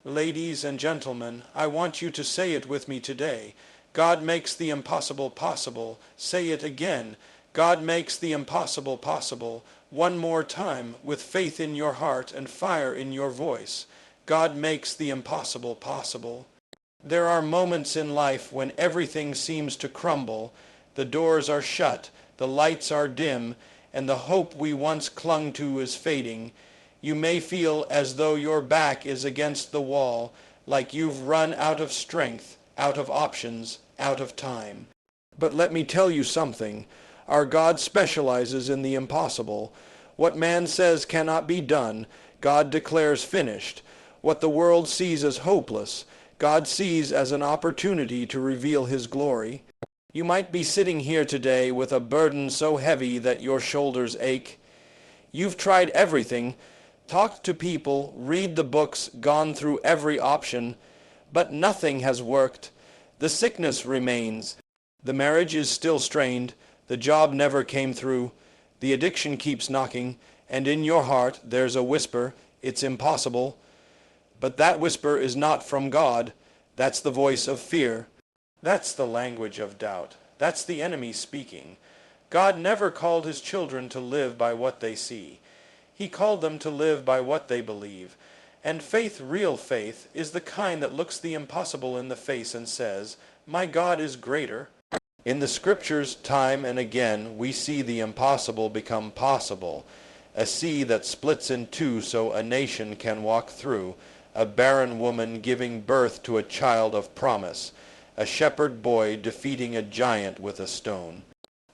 Ladies and gentlemen, I want you to say it with me today. God makes the impossible possible. Say it again. God makes the impossible possible. One more time, with faith in your heart and fire in your voice. God makes the impossible possible. There are moments in life when everything seems to crumble. The doors are shut, the lights are dim, and the hope we once clung to is fading. You may feel as though your back is against the wall, like you've run out of strength, out of options, out of time. But let me tell you something. Our God specializes in the impossible. What man says cannot be done, God declares finished. What the world sees as hopeless, God sees as an opportunity to reveal His glory. You might be sitting here today with a burden so heavy that your shoulders ache. You've tried everything, talked to people, read the books, gone through every option, but nothing has worked. The sickness remains. The marriage is still strained. The job never came through. The addiction keeps knocking, and in your heart there's a whisper, it's impossible. But that whisper is not from God. That's the voice of fear. That's the language of doubt. That's the enemy speaking. God never called His children to live by what they see. He called them to live by what they believe. And faith, real faith, is the kind that looks the impossible in the face and says, "My God is greater." In the Scriptures, time and again, we see the impossible become possible. A sea that splits in two so a nation can walk through. A barren woman giving birth to a child of promise. A shepherd boy defeating a giant with a stone.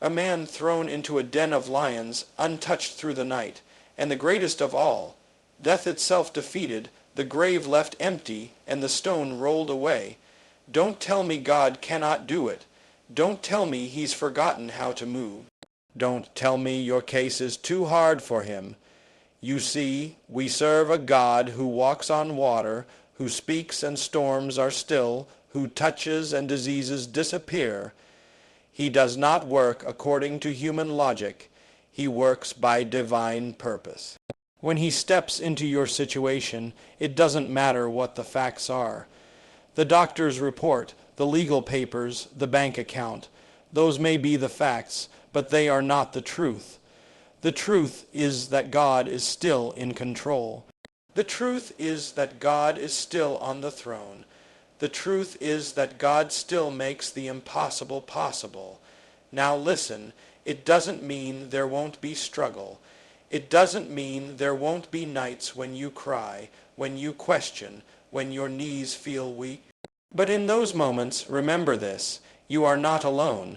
A man thrown into a den of lions, untouched through the night. And the greatest of all, death itself defeated, the grave left empty, and the stone rolled away. Don't tell me God cannot do it. Don't tell me He's forgotten how to move. Don't tell me your case is too hard for Him. You see, we serve a God who walks on water, who speaks and storms are still, who touches and diseases disappear. He does not work according to human logic. He works by divine purpose. When He steps into your situation, it doesn't matter what the facts are. The doctor's report, the legal papers, the bank account, those may be the facts, but they are not the truth. The truth is that God is still in control. The truth is that God is still on the throne. The truth is that God still makes the impossible possible. Now listen, it doesn't mean there won't be struggle. It doesn't mean there won't be nights when you cry, when you question, when your knees feel weak. But in those moments, remember this, you are not alone.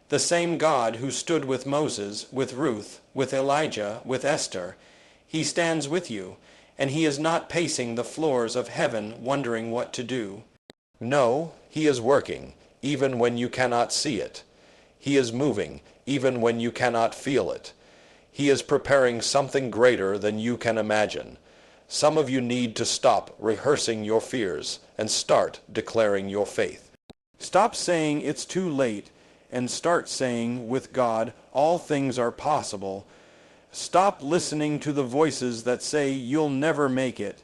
The same God who stood with Moses, with Ruth, with Elijah, with Esther, He stands with you, and He is not pacing the floors of heaven wondering what to do. No, He is working, even when you cannot see it. He is moving, even when you cannot feel it. He is preparing something greater than you can imagine. Some of you need to stop rehearsing your fears and start declaring your faith. Stop saying it's too late and start saying, with God, all things are possible. Stop listening to the voices that say you'll never make it,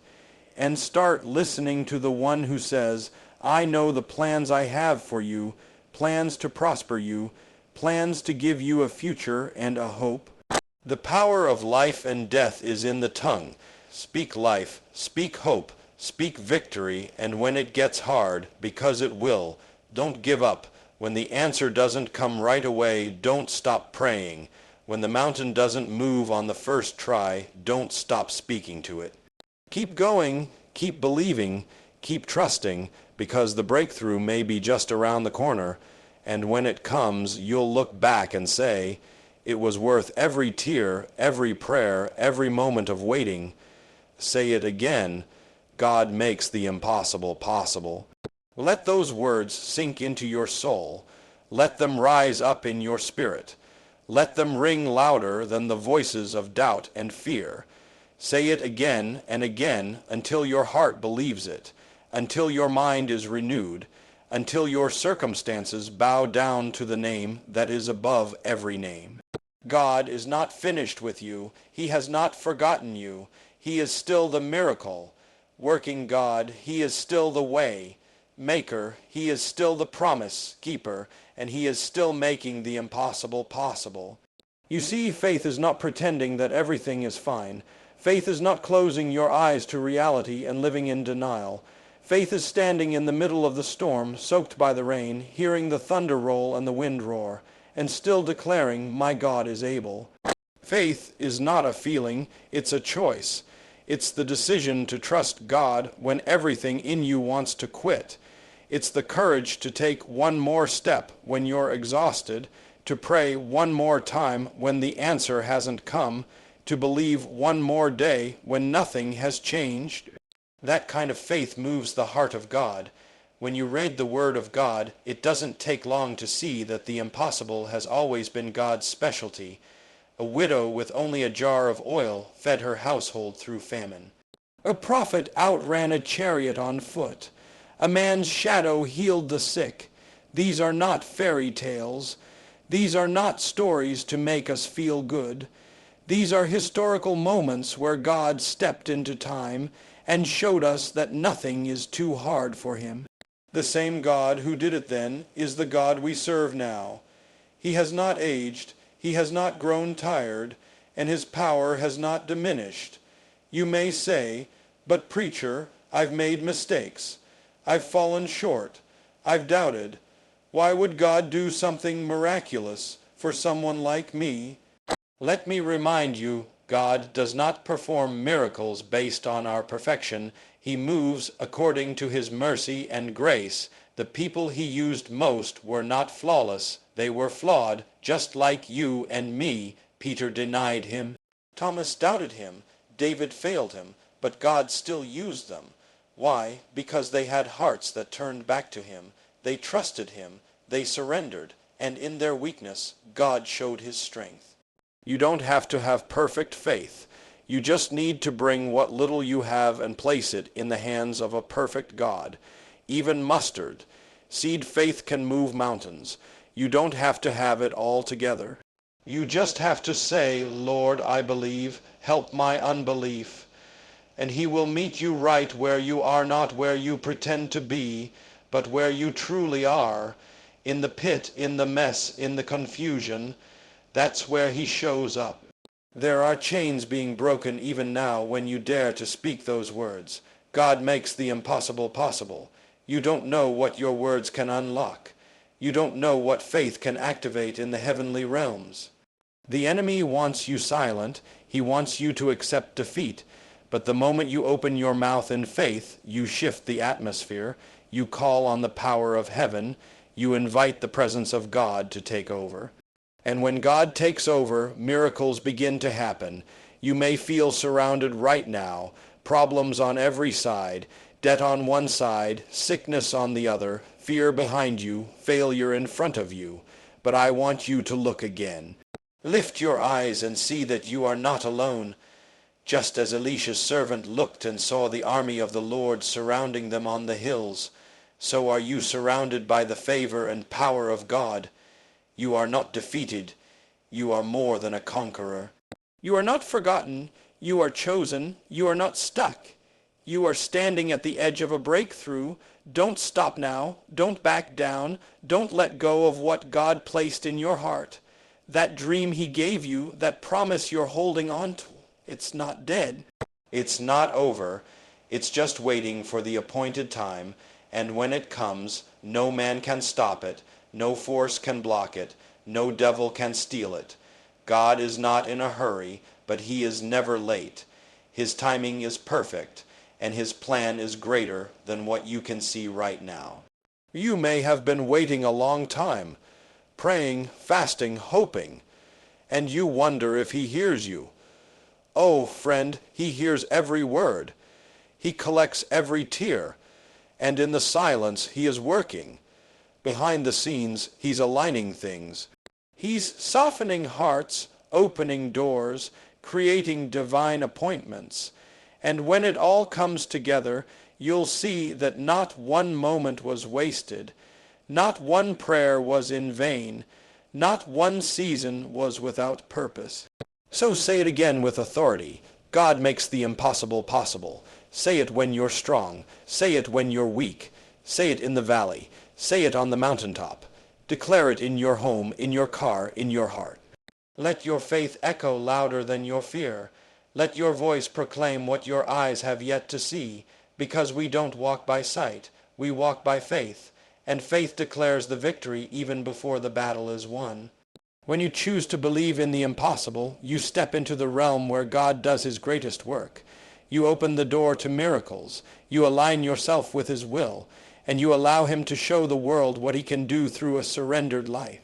and start listening to the one who says, I know the plans I have for you, plans to prosper you, plans to give you a future and a hope. The power of life and death is in the tongue. Speak life, speak hope, speak victory, and when it gets hard, because it will, don't give up. When the answer doesn't come right away, don't stop praying. When the mountain doesn't move on the first try, don't stop speaking to it. Keep going, keep believing, keep trusting, because the breakthrough may be just around the corner, and when it comes, you'll look back and say, it was worth every tear, every prayer, every moment of waiting. Say it again, God makes the impossible possible. Let those words sink into your soul. Let them rise up in your spirit. Let them ring louder than the voices of doubt and fear. Say it again and again until your heart believes it, until your mind is renewed, until your circumstances bow down to the name that is above every name. God is not finished with you. He has not forgotten you. He is still the miracle. working God. He is still the way maker. He is still the promise keeper, and he is still making the impossible possible. You see, faith is not pretending that everything is fine. Faith is not closing your eyes to reality and living in denial. Faith is standing in the middle of the storm, soaked by the rain, hearing the thunder roll and the wind roar, and still declaring, "My God is able." Faith is not a feeling, it's a choice. It's the decision to trust God when everything in you wants to quit. It's the courage to take one more step when you're exhausted, to pray one more time when the answer hasn't come, to believe one more day when nothing has changed. That kind of faith moves the heart of God. When you read the Word of God, it doesn't take long to see that the impossible has always been God's specialty. A widow with only a jar of oil fed her household through famine. A prophet outran a chariot on foot. A man's shadow healed the sick. These are not fairy tales. These are not stories to make us feel good. These are historical moments where God stepped into time and showed us that nothing is too hard for him. The same God who did it then is the God we serve now. He has not aged, he has not grown tired, and his power has not diminished. You may say, "But preacher, I've made mistakes. I've fallen short. I've doubted. Why would God do something miraculous for someone like me?" Let me remind you, God does not perform miracles based on our perfection. He moves according to his mercy and grace. The people he used most were not flawless. They were flawed, just like you and me. Peter denied him. Thomas doubted him. David failed him. But God still used them. Why? Because they had hearts that turned back to him. They trusted him. They surrendered. And in their weakness, God showed his strength. You don't have to have perfect faith. You just need to bring what little you have and place it in the hands of a perfect God. Even mustard. Seed faith can move mountains. You don't have to have it all together. You just have to say, "Lord, I believe. Help my unbelief." And he will meet you right where you are, not where you pretend to be, but where you truly are. In the pit, in the mess, in the confusion. That's where he shows up. There are chains being broken even now when you dare to speak those words. God makes the impossible possible. You don't know what your words can unlock. You don't know what faith can activate in the heavenly realms. The enemy wants you silent. He wants you to accept defeat. But the moment you open your mouth in faith, you shift the atmosphere. You call on the power of heaven. You invite the presence of God to take over. And when God takes over, miracles begin to happen. You may feel surrounded right now, problems on every side, debt on one side, sickness on the other, fear behind you, failure in front of you. But I want you to look again. Lift your eyes and see that you are not alone. Just as Elisha's servant looked and saw the army of the Lord surrounding them on the hills, so are you surrounded by the favor and power of God. You are not defeated. You are more than a conqueror. You are not forgotten. You are chosen. You are not stuck. You are standing at the edge of a breakthrough. Don't stop now. Don't back down. Don't let go of what God placed in your heart. That dream he gave you, that promise you're holding on to, it's not dead. It's not over. It's just waiting for the appointed time, and when it comes, no man can stop it. No force can block it. No devil can steal it. God is not in a hurry, but he is never late. His timing is perfect, and his plan is greater than what you can see right now. You may have been waiting a long time, praying, fasting, hoping, and you wonder if he hears you. Oh, friend, he hears every word. He collects every tear, and in the silence he is working. Behind the scenes, he's aligning things. He's softening hearts, opening doors, creating divine appointments. And when it all comes together, you'll see that not one moment was wasted, not one prayer was in vain, not one season was without purpose. So say it again with authority. God makes the impossible possible. Say it when you're strong. Say it when you're weak. Say it in the valley. Say it on the mountaintop. Declare it in your home, in your car, in your heart. Let your faith echo louder than your fear. Let your voice proclaim what your eyes have yet to see, because we don't walk by sight, we walk by faith, and faith declares the victory even before the battle is won. When you choose to believe in the impossible, you step into the realm where God does his greatest work. You open the door to miracles, you align yourself with his will, and you allow him to show the world what he can do through a surrendered life.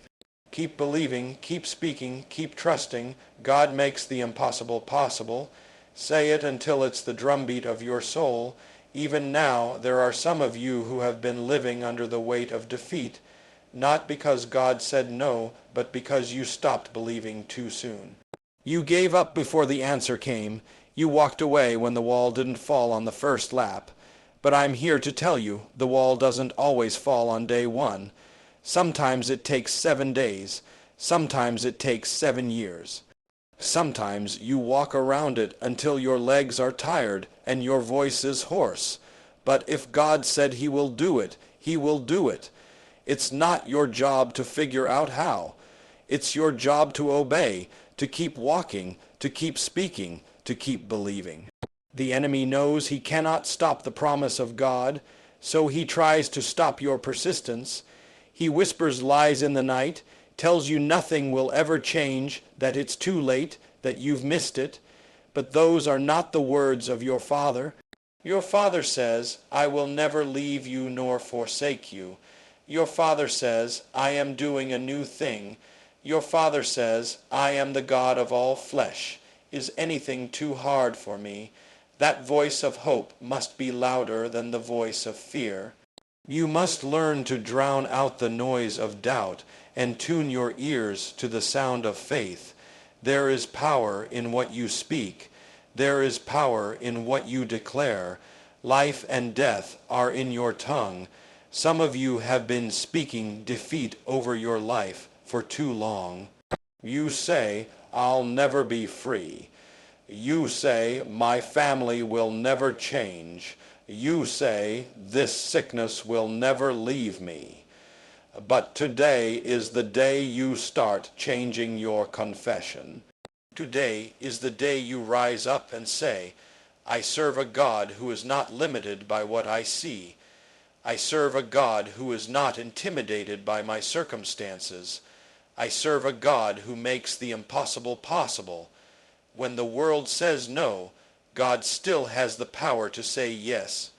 Keep believing, keep speaking, keep trusting. God makes the impossible possible. Say it until it's the drumbeat of your soul. Even now, there are some of you who have been living under the weight of defeat, not because God said no, but because you stopped believing too soon. You gave up before the answer came. You walked away when the wall didn't fall on the first lap. But I'm here to tell you, the wall doesn't always fall on day one. Sometimes it takes 7 days. Sometimes it takes 7 years. Sometimes you walk around it until your legs are tired and your voice is hoarse. But if God said he will do it, he will do it. It's not your job to figure out how. It's your job to obey, to keep walking, to keep speaking, to keep believing. The enemy knows he cannot stop the promise of God, so he tries to stop your persistence. He whispers lies in the night, tells you nothing will ever change, that it's too late, that you've missed it. But those are not the words of your Father. Your Father says, I will never leave you nor forsake you. Your Father says, I am doing a new thing. Your Father says, I am the God of all flesh. Is anything too hard for me? That voice of hope must be louder than the voice of fear. You must learn to drown out the noise of doubt and tune your ears to the sound of faith. There is power in what you speak. There is power in what you declare. Life and death are in your tongue. Some of you have been speaking defeat over your life for too long. You say, I'll never be free. You say, my family will never change. You say, this sickness will never leave me. But today is the day you start changing your confession. Today is the day you rise up and say, I serve a God who is not limited by what I see. I serve a God who is not intimidated by my circumstances. I serve a God who makes the impossible possible. When the world says no, God still has the power to say yes.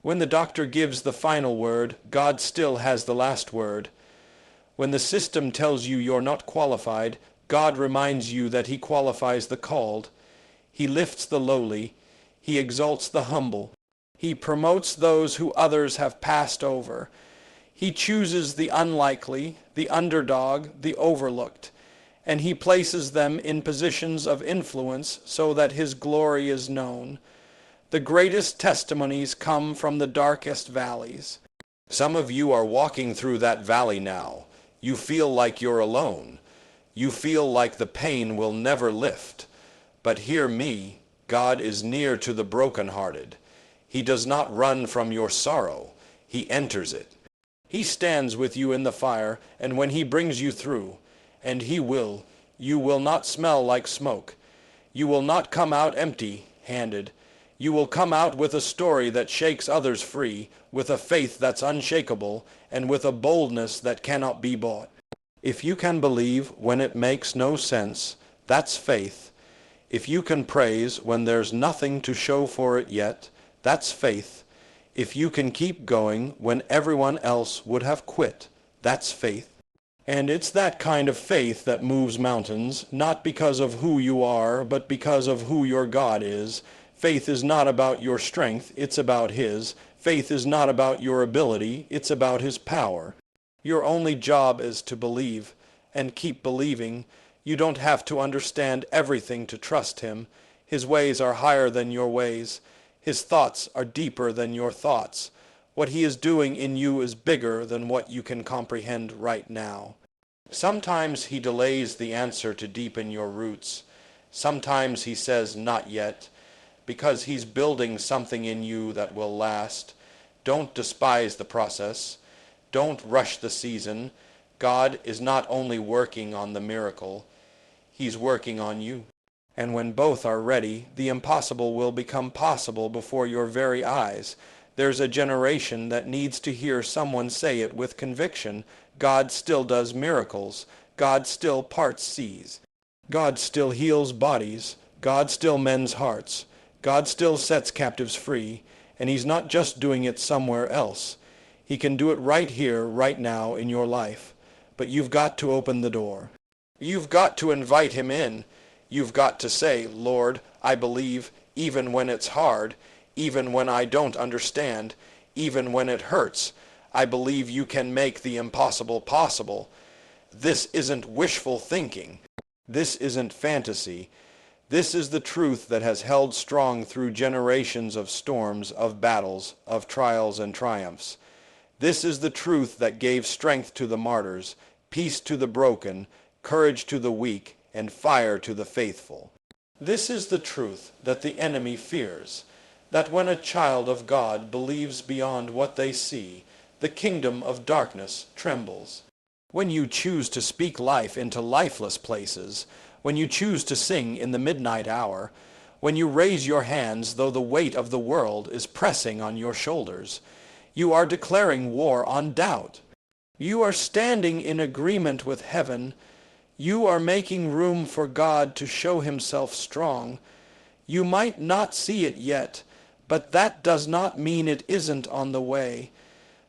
When the doctor gives the final word, God still has the last word. When the system tells you you're not qualified, God reminds you that he qualifies the called. He lifts the lowly. He exalts the humble. He promotes those who others have passed over. He chooses the unlikely, the underdog, the overlooked, and he places them in positions of influence so that his glory is known. The greatest testimonies come from the darkest valleys. Some of you are walking through that valley now. You feel like you're alone. You feel like the pain will never lift. But hear me, God is near to the brokenhearted. He does not run from your sorrow. He enters it. He stands with you in the fire, and when he brings you through, and he will, you will not smell like smoke. You will not come out empty-handed. You will come out with a story that shakes others free, with a faith that's unshakable, and with a boldness that cannot be bought. If you can believe when it makes no sense, that's faith. If you can praise when there's nothing to show for it yet, that's faith. If you can keep going when everyone else would have quit, that's faith. And it's that kind of faith that moves mountains, not because of who you are, but because of who your God is. Faith is not about your strength, it's about his. Faith is not about your ability, it's about his power. Your only job is to believe, and keep believing. You don't have to understand everything to trust him. His ways are higher than your ways. His thoughts are deeper than your thoughts. What he is doing in you is bigger than what you can comprehend right now. Sometimes he delays the answer to deepen your roots. Sometimes he says, not yet. because he's building something in you that will last. Don't despise the process. Don't rush the season. God is not only working on the miracle, he's working on you. And when both are ready, the impossible will become possible before your very eyes. There's a generation that needs to hear someone say it with conviction. God still does miracles. God still parts seas. God still heals bodies. God still mends hearts. God still sets captives free. And he's not just doing it somewhere else. He can do it right here, right now in your life. But you've got to open the door. You've got to invite him in. You've got to say, Lord, I believe, even when it's hard, even when I don't understand, even when it hurts. I believe you can make the impossible possible. This isn't wishful thinking. This isn't fantasy. This is the truth that has held strong through generations of storms, of battles, of trials and triumphs. This is the truth that gave strength to the martyrs, peace to the broken, courage to the weak, and fire to the faithful. This is the truth that the enemy fears, that when a child of God believes beyond what they see, the kingdom of darkness trembles. When you choose to speak life into lifeless places, when you choose to sing in the midnight hour, when you raise your hands though the weight of the world is pressing on your shoulders, you are declaring war on doubt. You are standing in agreement with heaven. You are making room for God to show himself strong. You might not see it yet, but that does not mean it isn't on the way.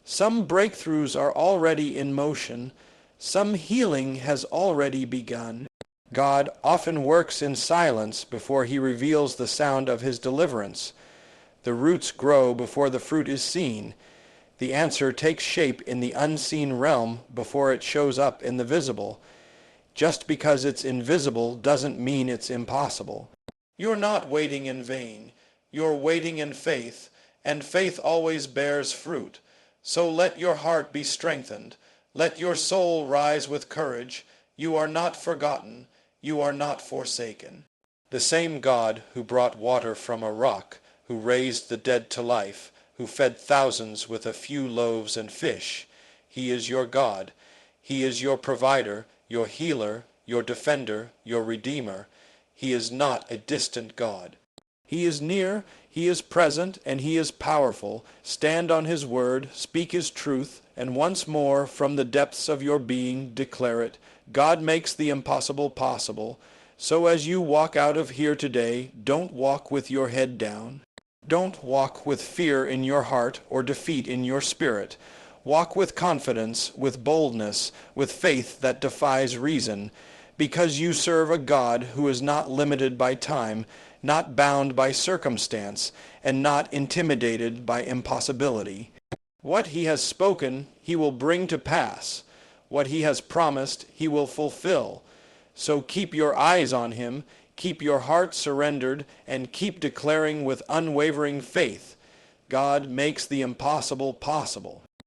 Some breakthroughs are already in motion. Some healing has already begun. God often works in silence before he reveals the sound of his deliverance. The roots grow before the fruit is seen. The answer takes shape in the unseen realm before it shows up in the visible. Just because it's invisible doesn't mean it's impossible. You're not waiting in vain. You're waiting in faith, and faith always bears fruit. So let your heart be strengthened. Let your soul rise with courage. You are not forgotten. You are not forsaken. The same God who brought water from a rock, who raised the dead to life, who fed thousands with a few loaves and fish, he is your God. He is your provider, your healer, your defender, your redeemer. He is not a distant God. He is near, he is present, and he is powerful. Stand on his word, speak his truth, and once more from the depths of your being declare it. God makes the impossible possible. So as you walk out of here today, don't walk with your head down. Don't walk with fear in your heart or defeat in your spirit. Walk with confidence, with boldness, with faith that defies reason, because you serve a God who is not limited by time, not bound by circumstance, and not intimidated by impossibility. What he has spoken, he will bring to pass. What he has promised, he will fulfill. So keep your eyes on him, keep your heart surrendered, and keep declaring with unwavering faith, God makes the impossible possible.